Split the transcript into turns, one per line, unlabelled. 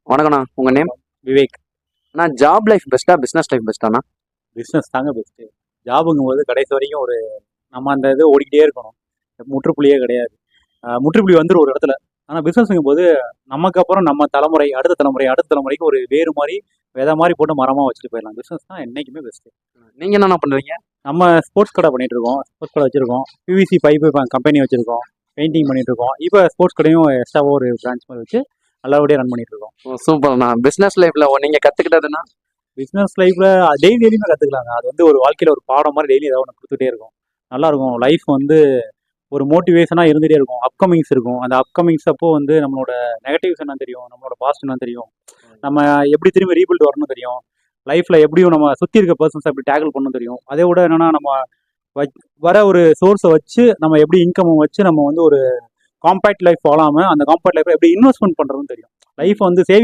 வணக்கண்ணா, உங்க நேம்?
விவேக்.
அண்ணா, job life பெஸ்ட்டா, பிசினஸ் லைஃப் பெஸ்ட்டாண்ணா?
பிஸ்னஸ் தாங்க பெஸ்ட்டு. ஜாபுங்கும்போது கடைசி வரைக்கும் நம்ம அந்த இது ஓடிக்கிட்டே இருக்கணும். முற்றுப்புள்ளியே கிடையாது. முற்றுப்புள்ளி வந்துரும் ஒரு இடத்துல. ஆனா பிஸ்னஸ்ங்கும்போது நமக்கு அப்புறம் நம்ம தலைமுறை, அடுத்த தலைமுறை, அடுத்த தலைமுறைக்கு ஒரு வேறு மாரி, விதை மாரி போட்டு மரமா வச்சுட்டு போயிடலாம். பிஸ்னஸ் தான் என்னைக்குமே பெஸ்ட்டு.
நீங்க என்னண்ணா பண்றீங்க?
நம்ம ஸ்போர்ட்ஸ் கடை பண்ணிட்டு இருக்கோம். ஸ்போர்ட்ஸ் கடை வச்சிருக்கோம். பிவிசி பைப்பு கம்பெனி வச்சிருக்கோம். பெயிண்டிங் பண்ணிட்டு இருக்கோம். இப்போ ஸ்போர்ட்ஸ் கடையும் எக்ஸ்ட்ராவா ஒரு பிரான்ச் மாதிரி வச்சு நல்லபடியாக ரன் பண்ணிட்டு இருக்கோம்.
சூப்பர்ண்ணா. பிசினஸ் லைஃப்ல நீங்க கத்துக்கிட்டதுன்னா?
பிஸ்னஸ் லைஃப்ல டெய்லியுமே கற்றுக்கலாங்க. அது ஒரு வாழ்க்கையில் ஒரு பாடம் மாதிரி டெய்லி ஏதாவது ஒன்று கொடுத்துட்டே இருக்கும். நல்லா இருக்கும். லைஃப் ஒரு மோட்டிவேஷனாக இருந்துகிட்டே இருக்கும். அப்கமிங்ஸ் இருக்கும். அந்த அப்கமிங்ஸ் அப்போ நம்மளோட நெகட்டிவ்ஸ் என்ன தெரியும், நம்மளோட பாசிட்டிவ் என்ன தெரியும், நம்ம எப்படி திரும்பி ரீபில்ட் வரணும் தெரியும், லைஃப்பில் எப்படியும் நம்ம சுற்றி இருக்க பர்சன்ஸ் எப்படி டேக்கிள் பண்ணணும் தெரியும். அதே விட என்னென்னா நம்ம வர ஒரு சோர்ஸை வச்சு நம்ம எப்படி இன்கம் வச்சு நம்ம ஒரு காம்பேக்ட் லைஃப் வாழாமல் அந்த காம்பேக்ட் லைஃப்பை எப்படி இன்வெஸ்ட்மெண்ட் பண்ணுறதுன்னு தெரியும். Life saving